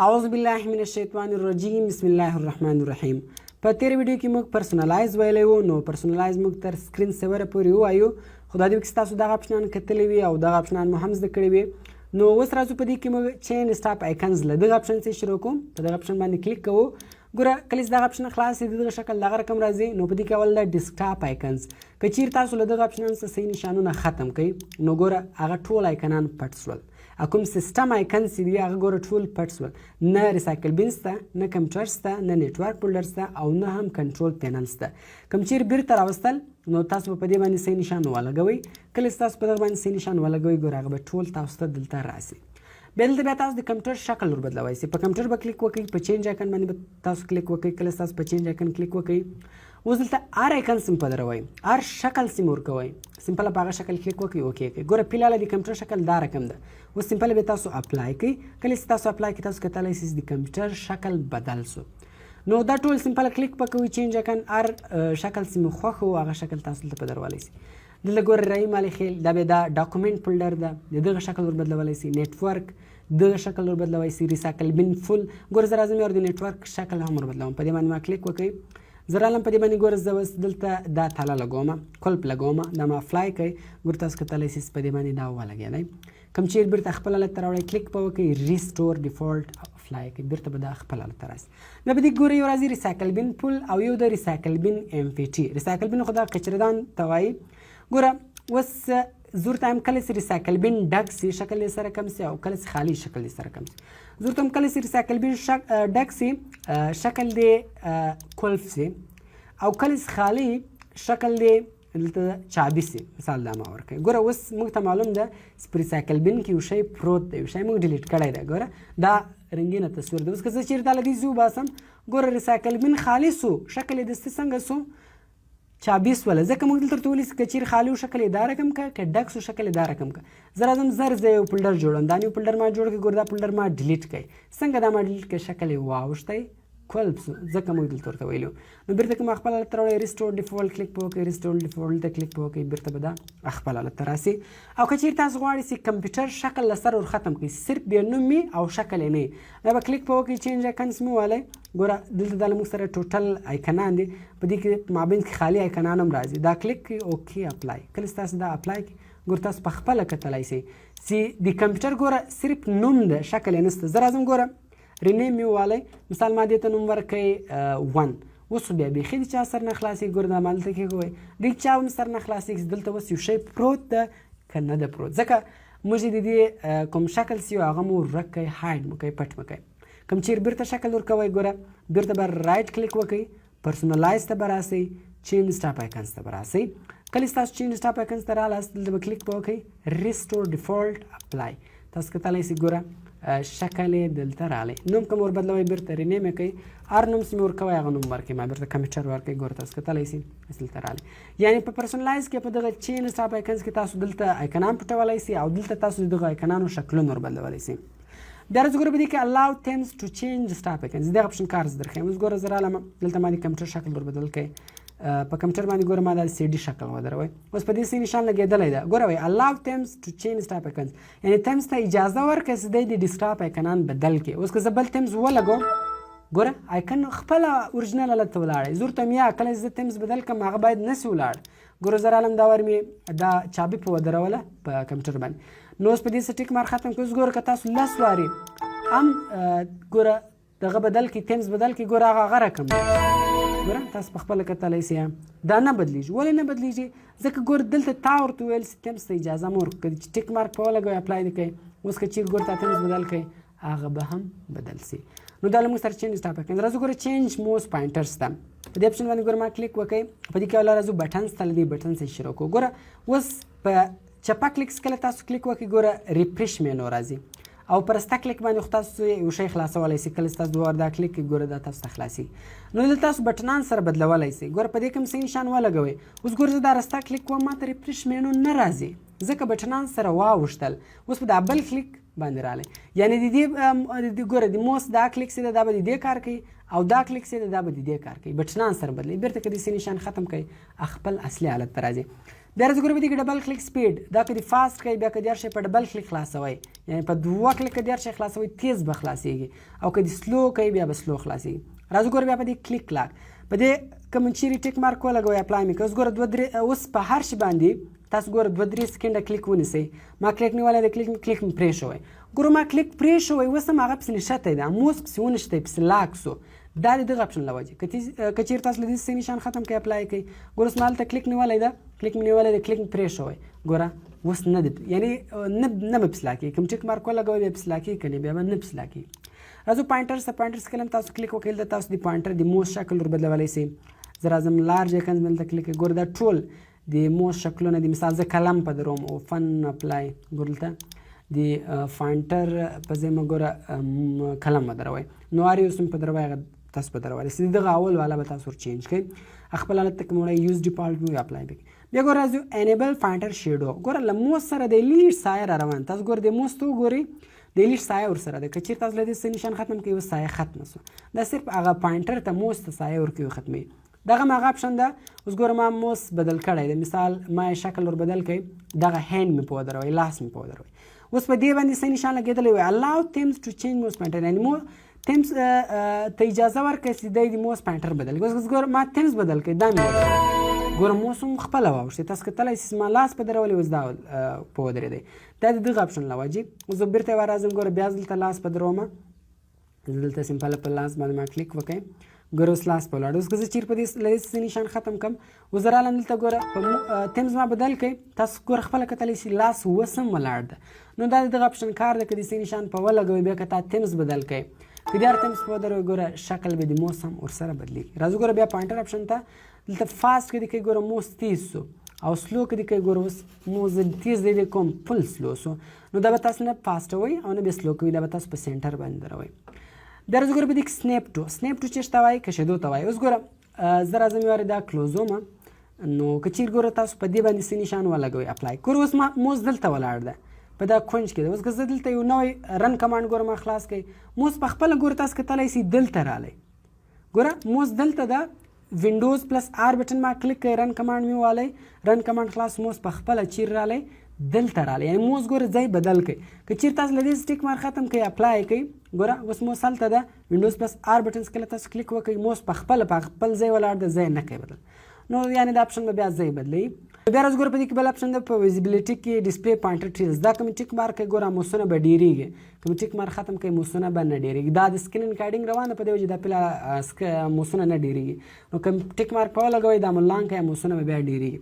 اعوذ بالله من الشیطان الرجیم بسم الله الرحمن الرحیم. په تیر ویډیو کې موږ پرسونلایز ویلی وو. نو پرسونلایز موږ تر سکرین سیوره پورې ووایو. خو دا دې وکړي چې تاسو دغه اپشنان کتلی وي او دغه اپشنان مو هم زده کړي وي. نو اوس راځو په دې کې موږ چین سټاپ آیکنز له دغه اپشن څخه شروع کوو. په دغه اپشن باندې کلیک کوو. ګوره کله چې دغه اپشن خلاص شي دغه شکل دغه رقم راځي. نو په دې کې اول د ډیسکټاپ آیکنز که چیرې تاسو له دغه اپشنانو څخه صحیح نشانونه ختم کړئ نو ګوره هغه ټول آیکنان پټ شول. کوم سیستم آیکن چې دی هغه ګوره ټول پټ شول. نه ریسایکل بین شته، نه کمپیوټر شته، نه نیټورک فولډر شته او نه هم کنټرول پینل شته. کوم چیرې بیرته راوستل نو تاسو په دې باندې صحیح نشان ولګوئ. کله چې تاسو په دغه باندې صحیح نشان ولګوئ ګوره هغه به ټول تاسو ته دلته راسي. بیا دلته بیا تاسو د کمپیوټر شکل ور بدلوئ شئ. په کمپیوټر به کلیک وکړئ، په چینج آیکن باندې به تاسو کلیک وکړئ. کله تاسو په چینج آیکن کلیک وکړئ اوس دلته هر آیکن سمپل دروئ، هر شکل سیم ورکوئ. سمپل په هغه شکل کلیک وکړئ، اوکې کړئ. ګوره فلحال د کمپیوټر شکل دا رقم ده. اوس سمپل به تاسو اپلای کړئ. کله چې تاسو اپلای کړئ تاسو کتلی شئ د کمپیوټر شکل بدل شو. نو دا ټول سمپل کلیک وکوئ چینج آیکن، هر شکل چې مو خوښ و هغه شکل تاسو دلته بدلولی شئ. دلته ګوره رای مالی خیل دا بیا دا ډاکومنټ فولډر ده، د دغه شکل ور بدلولی شئ. نیټورک دغه شکل ور بدلولی شئ. ریسایکل بین فل ګوره زه راځم یو د نیټورک شکل هم ور بدلوم. په دې باندې ما کلیک وکړئ. زه رالم په دې باندې ګوره زه اوس دلته دا تاله لګوم، کلپ لګوم. دا ما اپلای کړئ. ګوره تاسو کتلی شئ په دې باندې دا ولګېدی. کوم چیرې بیرته خپل حالت ته راوړئ کلیک به وکړئ، ریسټور ډیفالټ اپلای کړئ. بیرته به دا خپل حالت ته راشي. بیا په دې ګوره یو راځي ریسایکل بین پول او یو د ریسایکل بین ام پی ټي. ریسایکل بین خو دا کچردان ته وایي. ګوره اوس زور ته هم کله چې ریسایکل بین ډک شي شکل یې سره کم شي او کله چې خالي شکل یې سره کم شي. زور ته هم کله چې ریسایکل بین ډک شي شکل دې کلف شي او کله چې خالي شکل دې دلته چابي شي. مثال دا ما ورکوي. ګوره اوس موږ ته معلوم ده چې په ریسایکل بین کې یو شی پروت دی، یو شی موږ ډیلیټ کړی دی. ګوره دا رنګینه تصویر ده. اوس که زه چیرې دا له دې زو باسم ګوره ریسایکل بین خالي سو شکل یې دستې څنګه سو چابي سوله. ځکه موږ دلته ورته ویلي چې که چیرې خالي و شکل یې دا رقم که ډک سو شکل یې دا رقم که. زه راځم زر زه یو فولډر جوړوم. دا نیو فولډر ما جوړ کړئ. ګوره دا فولډر ما ډیلیټ کړئ. څنګه دا ما ډیلیټ کړئ شکل یې واوښتی کلب سو. ځکه موږ دلته ورته ویلو. نو بیرته که ما خپل حالت ته راوړئ ریسټور ډیفالټ کلیک به وکړئ. ریسټور ډیفالټ ته کلیک به وکړئ. بیرته به دا خپل حالت ته راسي. او که چیرې تاسو غواړئ چې کمپیوټر شکل له سره ور ختم کړئ صرف بیا نوم او شکل یې نه دا به کلیک به وکړئ چینج آیکنس مو والی. ګوره دلته دا له موږ سره ټوټل آیکنان دي. په دې کې مابین کې خالي آیکنان هم راځي. دا کلیک کړئ اوکې اپلای. کله چې تاسو دا اپلای کړئ ګوره تاسو په خپله کتلی شئ چې د کمپیوټر ګوره صرف نوم ده شکل یې نشته. زه راځم ګوره رینیم مې ووالی. مثال ما دې ته نوم ورکړئ 1. اوس بیا بیخي د چا سر نه خلاصېږي. ګوره دا ما دلته کېږوئ د چا هم سر نه خلاصېږي. دلته اوس یو شی پروت ده که نه ده پروت. ځکه موږ د دې کوم شکل چې یو هغه مو ورک کړئ، هاید مو کوئ، پټ مو کوئ. کوم چیرې بیرته شکل ورکوئ ګوره بیرته به رایټ کلیک وکړئ، پرسونلایز ته به راسئ، چین سټاپ آیکنز ته به راسئ. کله چې تاسو چین سټاپ آیکنز ته رالاست دلته به کلیک به وکړئ ریسټور ډیفالټ اپلای. تاسو کتلی شئ ګوره شکل یې دلته رالی. نوم که مو ور بدلوئ بیرته رینیم یې کوئ، هر نوم چې مې ورکوئ هغه نوم ورکړئ. ما بیرته کمپیوټر ورکړئ. ګوره تاسو کتلی شئ دلته رالی. یعنې په پرسونلایز کې په دغه چین سټاپ آیکنز کې تاسو دلته آیکنان پټولی شئ او دلته تاسو د دغه آیکنانو شکلونه ور بدلولی شئ. بیا راځو ګوره په دې کې الاو تیمز ټو چینج سټاپ آیکنز دغه اپشن کار زه درښیم. اوس ګوره زه رالم دلته ما د کمپیوټر شکل ور بدل کړئ. په کمپیوټر باندې ګوره ما دا سی ډي شکل ودروئ. اوس په دې سی نشان لګېدلی ده. ګوره وایي الاو تیمز ټو چینج سټاپ آیکنز یعنې تیمز ته اجازه ورکړه چې دی د ډیسکټاپ آیکنان بدل کړي. اوس که زه بل تیمز ولګوم ګوره آیکن خپله اورجینل حالت ته ولاړی. زه ورته یا کله چې زه تیمز بدل کړم هغه باید نسي ولاړ. ګوره زه رالم دا ور مې دا چابي په ودروله په کمپیوټر باندې. نو اوس په دې څه ټیک مار ختم کړئ. اوس ګوره که تاسو 10 وارې هم ګوره دغه بدل کړي تیمز بدل کړي ګوره هغه رقم دی. ګوره تاسو په خپله کتلی شئ دا نه بدلیږي. ولې نه بدلیږي؟ ځکه ګوره دلته تا ورته وویل چې تیمز ته اجازه مه ورکړئ چې ټیک مارک په ولګوئ اپلای دې کوئ. اوس که چیرې ګوره تا تیمز بدل کړئ هغه به هم بدل شي. نو دا له موږ سره چینج سټاپ آیکن. راځو ګوره چینج موس پوینټر شته. په دې اپشن باندې ګوره ما کلیک وکړئ. په دې کې اوله راځو بټنز ته له دې بټن څخه شروع کوو. ګوره اوس په چپه کلیک کله تاسو کلیک وکړئ ګوره ریفریش مینو راځي او پر ستا کلیک باندې خو تاسو یو شی خلاصولی شئ. کله چې تاسو دوه دا کلیک کړئ ګوره دا تاسو ته خلاصېږي. نو دلته تاسو بټنان سره بدلولی شئ. ګوره په دې کې هم صحیح نشان ولګوئ. اوس ګوره زه دا رستا کلیک کوم ما ته ریفریش مینو نه راځي. ځکه بټنان سره واوښتل اوس په دا بل کلیک باندې رالی یعنی د دې ګوره د موس دا کلیک سي دا به د دې کار کوي او دا کلیک سي دا به د دې کار کوي بټنان سره بدلی بیرته که د سي نشان ختم کوي خپل اصلي حالت ته راځي بیا راځي ګوره په دې کې ډبل کلیک سپیډ دا که د فاسټ کوي بیا که د هر شی په ډبل کلیک خلاصوئ یعنی په 2 کلیک که د هر شی خلاصوئ تیز به خلاصیږي او که د سلو کوي بیا به سلو خلاصیږي راځو ګوره بیا په دې کلیک لاک په دې کوم چیري ټیک مارک ولګوئ اپلای مې اوس ګوره اوس په هر شي باندې تاسو ګوره 2-3 سکنډه کلیک ونیسئ ما کلیک نیولی دی کلیک مې پرې شوی ګوره ما کلیک پرې شوی اوس هم هغه پسې نښتی دی موس پسې ونښتی پسې لاک سو دا د دغه اپشن له وجې که چیرې تاسو له دې څه نشان ختم کوئ اپلای کوئ ګوره اوس ما هلته کلیک نیولی ده کلیک مې پرې شوی ګوره اوس نه دی یعنی نه به پسلا کېږي کوم ټیک مارک ولګوئ بیا پسلا کېږي که نه بیا به نه پسلا کېږي راځو پوینټر کله هم تاسو کلیک وکړئ دلته تاسو د پوینټر د موس شکل ور بدلولی سئ زه راځم لارج ایکنز مې دلته کلیک ګوره دا ټول د موس شکلونه دي مثال زه قلم په دروم او فن اپلای ګوره دلته د فانټر په ځای مه ګوره قلم ودروئ نوري اوس هم په دروئ هغه تاسو په درولی سئ دغه اول والا به تاسو ور چینج کړئ خپل حالت ته که مې یوز ډیفالټ مې اپلای پکې بیا ګوره راځو انیبل فانټر شیډو ګوره له موس سره د لیډ سایه را روان تاسو ګوره د موس ته وګورئ د لیډ سایه ورسره ده که چیرې تاسو له دې څه نشان ختم کوئ اوس سایه ختمه سوه دا صرف هغه پوینټر ته موس ته سایه ورکوي ختموي دغه هم هغه اپشن ده اوس ګوره ما موس بدل کړی دی مثال ما یې شکل ور بدل کړئ دغه هینډ مې په ودروئ لاس مې په ودروئ اوس په دې باندې څه نشان لګېدلی وي الاو تیمز ټو چینج موس پوینټر یعنې تیمز ته اجازه ورکړئ چې دی د موس پوینټر بدل کړي اوس ګوره ما تیمز بدل کړئ دا مې بدل ګوره موس هم خپله واوښتې تاسو کتلی سئ ما لاس په درولې اوس دا په ودرېدی دا د دغه اپشن له وجې اوس زه بېرته یې راځم ګوره بیا دلته لاس په درومه زه دلته سمپله په لاس باندې ما کلیک وکړئ ګوره اوس لاس په ولاړ اوس که زه چیرې په دې له دې څه نشان ختم کړم اوس زه رالم دلته ګوره په تیمز ما بدل کړئ تاسو ګوره خپله کتلی سئ لاس اوس هم ولاړ ده نو دا د دغه اپشن کار ده که د څه نشان په ولګوئ بیا که تا تیمز بدل کړئ که د هر تیمز په ودروئ ګوره شکل به د موس هم ورسره بدلېږي راځو ګوره بیا پوینټر اپشن ته دلته فاسټ که دې کوئ ګوره موس تیز سو او سلو که دې کوئ ګوره اوس موس تیز دی کوم فل سلو سو نو دا به تاسو نه فاسټوئ او نه بیا سلو کوئ دا به تاسو په سینټر باندې دروئ بیا راځو ګوره په دې کې سنیپ ټو چېرته ته وایي کشېدو ته وایي اوس ګوره زه راځم یو وارې دا کلوزومه نو که چیرې ګوره تاسو په دې باندې څه نشان ولګوئ اپلای ګوره اوس ما موس دلته ولاړ ده په دا کونج کې ده اوس که زه دلته یو نوی رن کمانډ ګوره ما خلاص کړئ موس په خپله ګوره تاسو کتلی سئ دلته رالی ګوره موس دلته ده وینډوز پلس آر بټن ما کلیک کړئ رن کمانډ مې والی رن کمانډ خلاص موس په خپله چیرې رالی دلته رالی یعنې موس ګوره ځای بدل کړئ که چیرې تاسو له دې سټیک مار ختم کړئ اپلای کړئ ګوره اوس موس هلته ده وینډوز پلس آر بټن کله تاسو کلیک وکړئ موس په خپله په خپل ځای ولاړ ده ځای نه کوي بدل نو یعنې دا اپشن به بیا ځای بدلوي بیا راځو ګوره په دې کې بل اپشن ده په ویزیبلیټي کې ډسپلی پوینټر ټریلز دا کوم ټیک مارک کوي ګوره موسونه به ډېرېږي کوم ټیک مارک ختم کوي موسونه به نه ډېرېږي دا د سکرین ریکارډینګ روان ده په دې وجې دا پیله موسونه نه ډېرېږي نو کوم ټیک مارک په ولګوئ دا ملان کوي موسونه به بیا ډېرېږي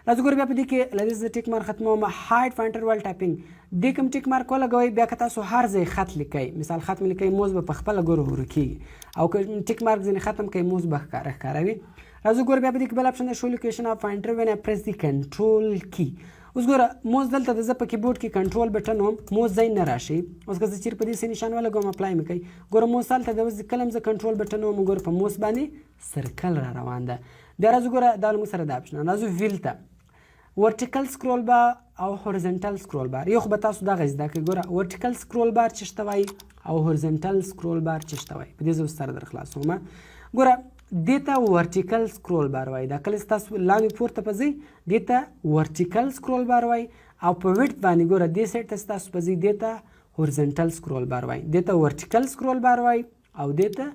راځو ګوره بیا په دې کې له دې ټیک مارک ختموم هایډ پوینټر وال ټایپینګ دې کوم ټیک مارک ولګوئ بیا که تاسو هر ځای خط لیکئ مثال خط مې لیکئ موس به په خپله ګوره ورکېږي او که ټیک مارک ځینې ختم کوي موس به ښکاروي راځو ګوره بیا په دې کې بل اپشن ده شو لوکیشن اف پوینټر وین آی پریس دی کنټرول کی اوس ګوره موس دلته د زه په کیبورډ کې کنټرول بټن وم موس ځای نه راشي اوس که زه چیرې په دې څه نشان ولګوم اپلای مې کوي ګوره موس هلته د اوس کله هم زه کنټرول بټن وم ګوره په موس باندې سرکل را روان ده بیا راځو ګوره دا موږ سره د اپشن راځو ویل ته ورټیکل سکرول بار او هورزنټل سکرول بار یو خو به تاسو دغه زده کړئ ګوره ورټیکل سکرول بار څه ته وایي او هورزنټل سکرول بار څه ته وایي په دې زه اوس سره در خلاصوم ګوره دې ته ورټیکل سکرول بار وایي دا کله چې تاسو لاندې پورته په ځئ دې ته ورټیکل سکرول بار وایي او په ویډت باندې ګوره دې سایډ ته چې تاسو په ځئ دې ته هورزنټل سکرول بار وایي دې ته ورټیکل سکرول بار وایي او دې ته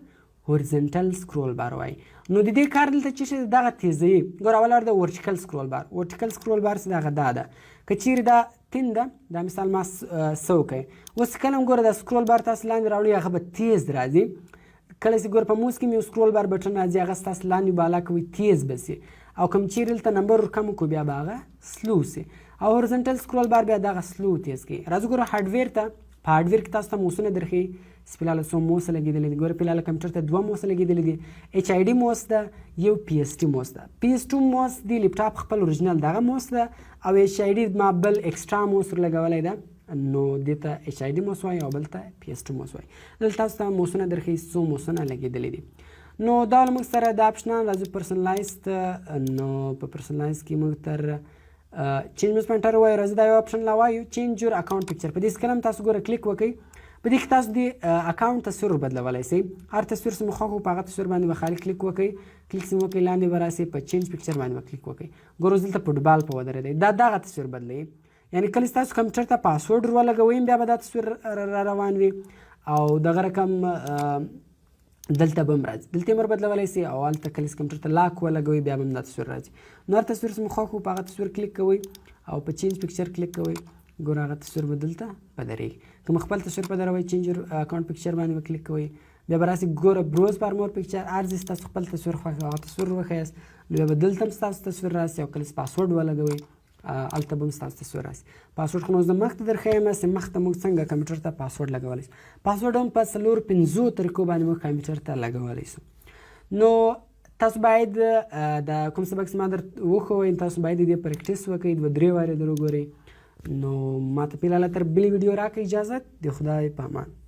هورزنټل سکرول بار وایي نو د دې کار دلته چې شي دغه تیزوي ګوره اول د ورټیکل سکرول بار ورټیکل سکرول بار څه دغه دا ده که چیرې دا تین ده دا مثال ما څه وکړئ اوس کله هم ګوره دا سکرول بار تاسو لاندې راوړئ هغه به تیز راځي کله چې ګوره په موس کې مې یو سکرول بار بټن راځي هغه ستاسو لاندې بالا کوي تیز به سي او کوم چیرې دلته نمبر ور کم کړو بیا به هغه سلو سي او هورزنټل سکرول بار بیا دغه سلو تیز کوي راځو ګوره هارډویر ته په هارډویر کې تاسو ته موسونه درښي فلحال څو موس لګېدلي دي ګوره فلحال کمپیوټر ته 2 موس لګېدلي دي ایچ آی ډي موس ده یو پی ایس ټي موس ده پی ایس ټي موس دی لیپټاپ خپل اوریجنل دغه موس ده او ایچ آی ډي ما بل ایکسټرا موس ور لګولی ده نو دې ته ایچ آی ډي موس وایي او بل ته پی ایس ټي موس وایي دلته تاسو ته موسونه درښي څو موسونه لګېدلي دي نو دا موږ سره د اپشنان راځو پرسنلایز ته نو په پرسنلایز کې موږ تر چینج موسپنټر وایو راځي دا یو اپشن لا وایو چینج یور اکاونټ پکچر په دې سکل هم تاسو ګوره کلیک وکړئ په دې کې تاسو د اکاونټ تصویر بدلولی شئ هر تصویر چې مو خوښ وو په هغه تصویر باندې به خالي کلیک وکړئ کلیک چې مو وکړئ لاندې به راسئ په چینج پکچر باندې به کلیک وکړئ ګوره اوس دلته فوټبال په ودرېدی دا دغه تصویر بدلوي یعنې کله چې تاسو کمپیوټر ته پاسورډ ور ولګوئ بیا به دا تصویر را روان وي او دغه رقم دلته به هم راځي دلته هم بدلولی شئ او هلته کله چې کمپیوټر ته لاک ولګوئ بیا به هم دا تصویر راځي نو هر تصویر چې مو خوښ وو په هغه تصویر کلیک کوئ او په چینج پکچر کلیک کوئ ګوره هغه تصویر به دلته بدرېږي که مو خپل تصویر بدلوئ چینج یور اکاونټ پکچر باندې به کلیک کوئ بیا به راسئ ګوره بروز فار مور پکچر هر ځای چې تاسو خپل تصویر خوښ هغه تصویر وښیاست نو بیا به دلته هم ستاسو تصویر راسي او کله چې پاسورډ ولګوئ هلته به هم ستاسو تصویر راسي پاسورډ خو نو زه مخکې درښیم چې مخته موږ څنګه کمپیوټر ته پاسورډ لګولی شو پاسورډ هم په 4-5 طریقو باندې موږ کمپیوټر ته لګولی شو نو تاسو باید د کوم سبق چې ما درته وښوئ تاسو باید د دې پریکټیس وکړئ 2-3 وارې در وګورئ نو ماته فی الحاله تر بلې ویډیو راکړئ اجازت د خدای په امان